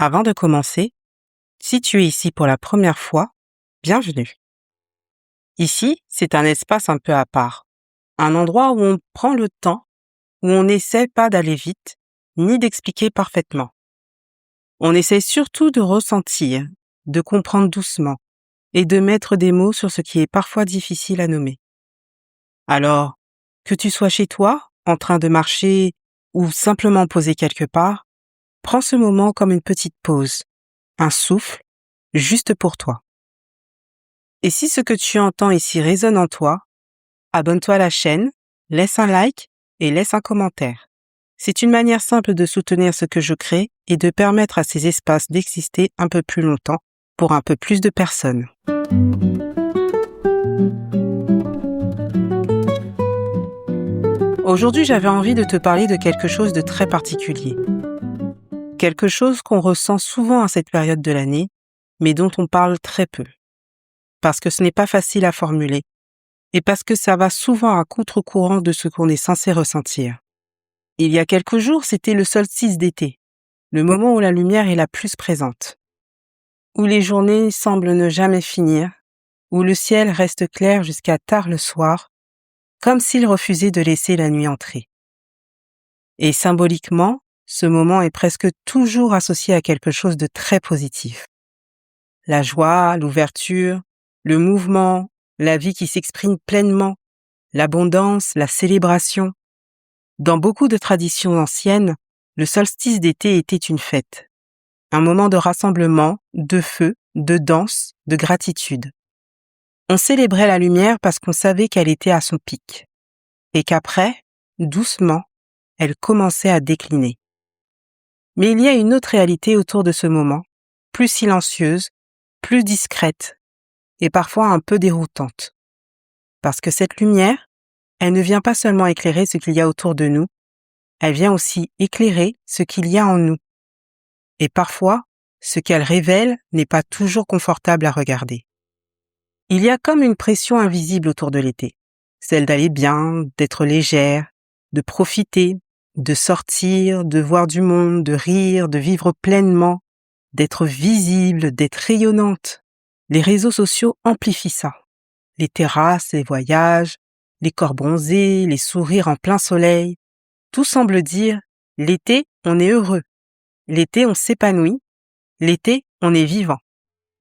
Avant de commencer, si tu es ici pour la première fois, bienvenue. Ici, c'est un espace un peu à part, un endroit où on prend le temps, où on n'essaie pas d'aller vite, ni d'expliquer parfaitement. On essaie surtout de ressentir, de comprendre doucement et de mettre des mots sur ce qui est parfois difficile à nommer. Alors, que tu sois chez toi, en train de marcher ou simplement posé quelque part, prends ce moment comme une petite pause, un souffle, juste pour toi. Et si ce que tu entends ici résonne en toi, abonne-toi à la chaîne, laisse un like et laisse un commentaire. C'est une manière simple de soutenir ce que je crée et de permettre à ces espaces d'exister un peu plus longtemps pour un peu plus de personnes. Aujourd'hui, j'avais envie de te parler de quelque chose de très particulier. Quelque chose qu'on ressent souvent à cette période de l'année, mais dont on parle très peu. Parce que ce n'est pas facile à formuler, et parce que ça va souvent à contre-courant de ce qu'on est censé ressentir. Il y a quelques jours, c'était le solstice d'été, le moment où la lumière est la plus présente, où les journées semblent ne jamais finir, où le ciel reste clair jusqu'à tard le soir, comme s'il refusait de laisser la nuit entrer. Et symboliquement, ce moment est presque toujours associé à quelque chose de très positif. La joie, l'ouverture, le mouvement, la vie qui s'exprime pleinement, l'abondance, la célébration. Dans beaucoup de traditions anciennes, le solstice d'été était une fête, un moment de rassemblement, de feu, de danse, de gratitude. On célébrait la lumière parce qu'on savait qu'elle était à son pic, et qu'après, doucement, elle commençait à décliner. Mais il y a une autre réalité autour de ce moment, plus silencieuse, plus discrète, et parfois un peu déroutante. Parce que cette lumière, elle ne vient pas seulement éclairer ce qu'il y a autour de nous, elle vient aussi éclairer ce qu'il y a en nous. Et parfois, ce qu'elle révèle n'est pas toujours confortable à regarder. Il y a comme une pression invisible autour de l'été, celle d'aller bien, d'être légère, de profiter, de sortir, de voir du monde, de rire, de vivre pleinement, d'être visible, d'être rayonnante. Les réseaux sociaux amplifient ça. Les terrasses, les voyages, les corps bronzés, les sourires en plein soleil, tout semble dire « l'été, on est heureux ». L'été, on s'épanouit. L'été, on est vivant.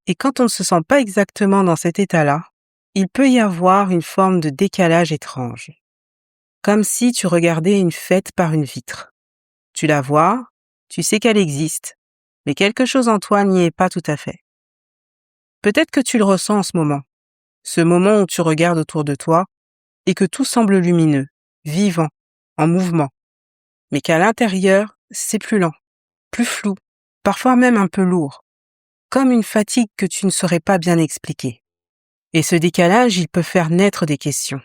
Et quand on ne se sent pas exactement dans cet état-là, il peut y avoir une forme de décalage étrange. Comme si tu regardais une fête par une vitre. Tu la vois, tu sais qu'elle existe, mais quelque chose en toi n'y est pas tout à fait. Peut-être que tu le ressens en ce moment où tu regardes autour de toi et que tout semble lumineux, vivant, en mouvement, mais qu'à l'intérieur, c'est plus lent, plus flou, parfois même un peu lourd, comme une fatigue que tu ne saurais pas bien expliquer. Et ce décalage, il peut faire naître des questions.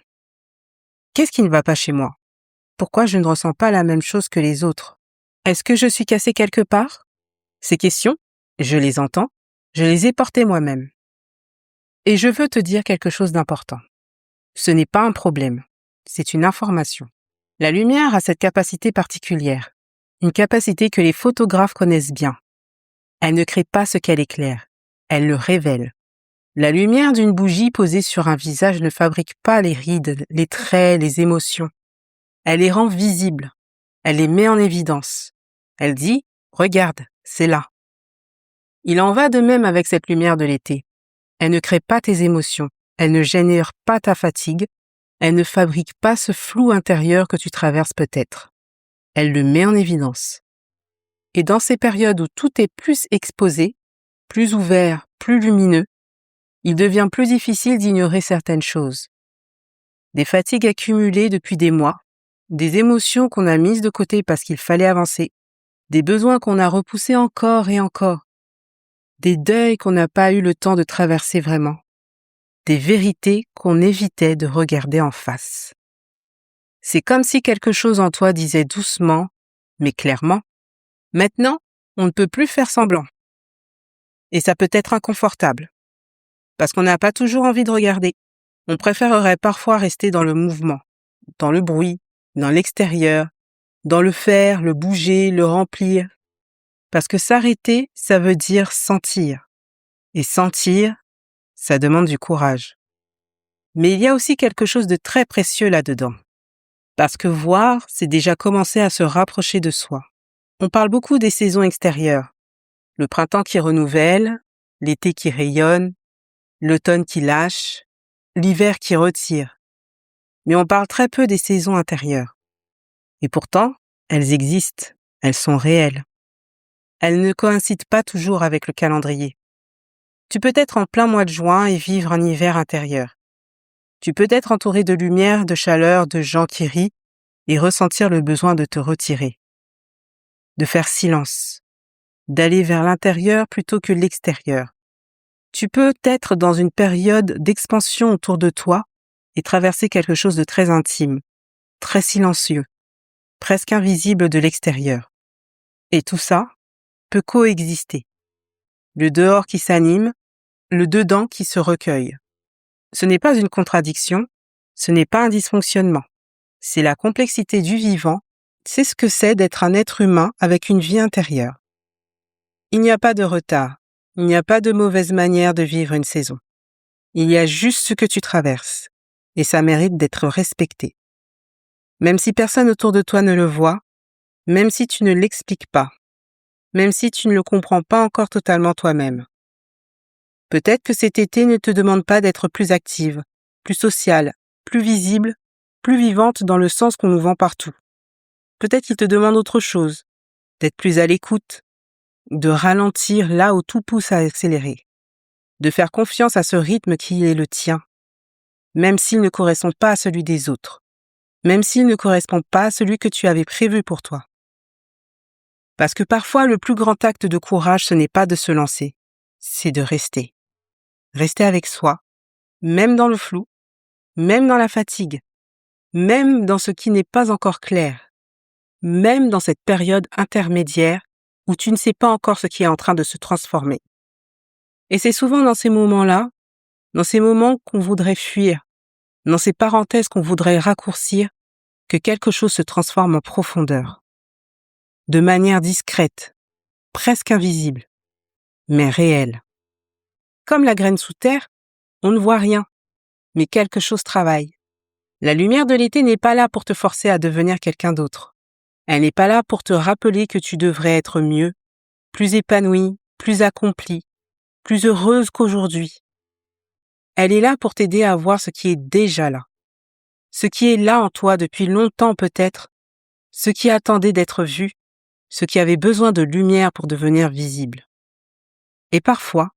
Qu'est-ce qui ne va pas chez moi? Pourquoi je ne ressens pas la même chose que les autres? Est-ce que je suis cassée quelque part? Ces questions, je les entends, je les ai portées moi-même. Et je veux te dire quelque chose d'important. Ce n'est pas un problème, c'est une information. La lumière a cette capacité particulière, une capacité que les photographes connaissent bien. Elle ne crée pas ce qu'elle éclaire, elle le révèle. La lumière d'une bougie posée sur un visage ne fabrique pas les rides, les traits, les émotions. Elle les rend visibles, elle les met en évidence. Elle dit « Regarde, c'est là ». Il en va de même avec cette lumière de l'été. Elle ne crée pas tes émotions, elle ne génère pas ta fatigue, elle ne fabrique pas ce flou intérieur que tu traverses peut-être. Elle le met en évidence. Et dans ces périodes où tout est plus exposé, plus ouvert, plus lumineux, il devient plus difficile d'ignorer certaines choses. Des fatigues accumulées depuis des mois, des émotions qu'on a mises de côté parce qu'il fallait avancer, des besoins qu'on a repoussés encore et encore, des deuils qu'on n'a pas eu le temps de traverser vraiment, des vérités qu'on évitait de regarder en face. C'est comme si quelque chose en toi disait doucement, mais clairement, maintenant, on ne peut plus faire semblant. Et ça peut être inconfortable, parce qu'on n'a pas toujours envie de regarder. On préférerait parfois rester dans le mouvement, dans le bruit, dans l'extérieur, dans le faire, le bouger, le remplir. Parce que s'arrêter, ça veut dire sentir. Et sentir, ça demande du courage. Mais il y a aussi quelque chose de très précieux là-dedans. Parce que voir, c'est déjà commencer à se rapprocher de soi. On parle beaucoup des saisons extérieures. Le printemps qui renouvelle, l'été qui rayonne, l'automne qui lâche, l'hiver qui retire. Mais on parle très peu des saisons intérieures. Et pourtant, elles existent, elles sont réelles. Elles ne coïncident pas toujours avec le calendrier. Tu peux être en plein mois de juin et vivre un hiver intérieur. Tu peux être entouré de lumière, de chaleur, de gens qui rient et ressentir le besoin de te retirer, de faire silence, d'aller vers l'intérieur plutôt que l'extérieur. Tu peux être dans une période d'expansion autour de toi et traverser quelque chose de très intime, très silencieux, presque invisible de l'extérieur. Et tout ça peut coexister. Le dehors qui s'anime, le dedans qui se recueille. Ce n'est pas une contradiction, ce n'est pas un dysfonctionnement. C'est la complexité du vivant, c'est ce que c'est d'être un être humain avec une vie intérieure. Il n'y a pas de retard, il n'y a pas de mauvaise manière de vivre une saison. Il y a juste ce que tu traverses, et ça mérite d'être respecté. Même si personne autour de toi ne le voit, même si tu ne l'expliques pas, même si tu ne le comprends pas encore totalement toi-même. Peut-être que cet été ne te demande pas d'être plus active, plus sociale, plus visible, plus vivante dans le sens qu'on nous vend partout. Peut-être qu'il te demande autre chose, d'être plus à l'écoute, de ralentir là où tout pousse à accélérer, de faire confiance à ce rythme qui est le tien, même s'il ne correspond pas à celui des autres, même s'il ne correspond pas à celui que tu avais prévu pour toi. Parce que parfois, le plus grand acte de courage, ce n'est pas de se lancer, c'est de rester. Rester avec soi, même dans le flou, même dans la fatigue, même dans ce qui n'est pas encore clair, même dans cette période intermédiaire où tu ne sais pas encore ce qui est en train de se transformer. Et c'est souvent dans ces moments-là, dans ces moments qu'on voudrait fuir, dans ces parenthèses qu'on voudrait raccourcir, que quelque chose se transforme en profondeur. De manière discrète, presque invisible, mais réelle. Comme la graine sous terre, on ne voit rien, mais quelque chose travaille. La lumière de l'été n'est pas là pour te forcer à devenir quelqu'un d'autre. Elle n'est pas là pour te rappeler que tu devrais être mieux, plus épanouie, plus accomplie, plus heureuse qu'aujourd'hui. Elle est là pour t'aider à voir ce qui est déjà là. Ce qui est là en toi depuis longtemps peut-être, ce qui attendait d'être vu, ce qui avait besoin de lumière pour devenir visible. Et parfois,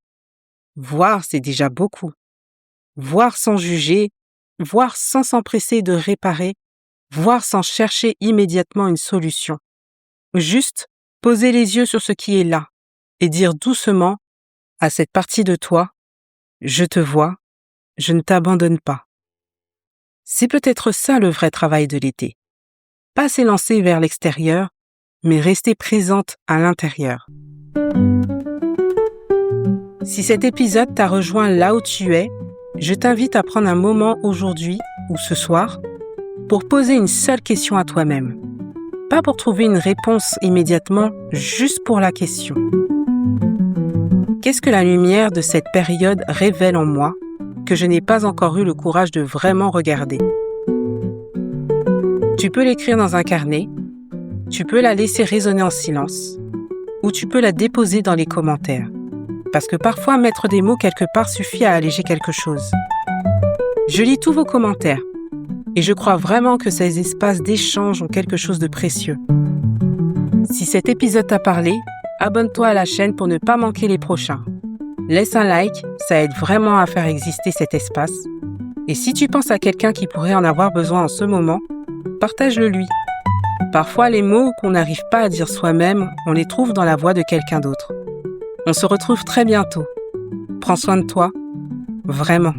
voir c'est déjà beaucoup. Voir sans juger, voir sans s'empresser de réparer, voir sans chercher immédiatement une solution. Juste poser les yeux sur ce qui est là et dire doucement à cette partie de toi, je te vois, je ne t'abandonne pas. C'est peut-être ça le vrai travail de l'été. Pas s'élancer vers l'extérieur, mais rester présente à l'intérieur. Si cet épisode t'a rejoint là où tu es, je t'invite à prendre un moment aujourd'hui ou ce soir pour poser une seule question à toi-même. Pas pour trouver une réponse immédiatement, juste pour la question. Qu'est-ce que la lumière de cette période révèle en moi que je n'ai pas encore eu le courage de vraiment regarder? Tu peux l'écrire dans un carnet, tu peux la laisser résonner en silence, ou tu peux la déposer dans les commentaires. Parce que parfois, mettre des mots quelque part suffit à alléger quelque chose. Je lis tous vos commentaires, et je crois vraiment que ces espaces d'échange ont quelque chose de précieux. Si cet épisode t'a parlé, abonne-toi à la chaîne pour ne pas manquer les prochains. Laisse un like, ça aide vraiment à faire exister cet espace. Et si tu penses à quelqu'un qui pourrait en avoir besoin en ce moment, partage-le lui. Parfois, les mots qu'on n'arrive pas à dire soi-même, on les trouve dans la voix de quelqu'un d'autre. On se retrouve très bientôt. Prends soin de toi, vraiment.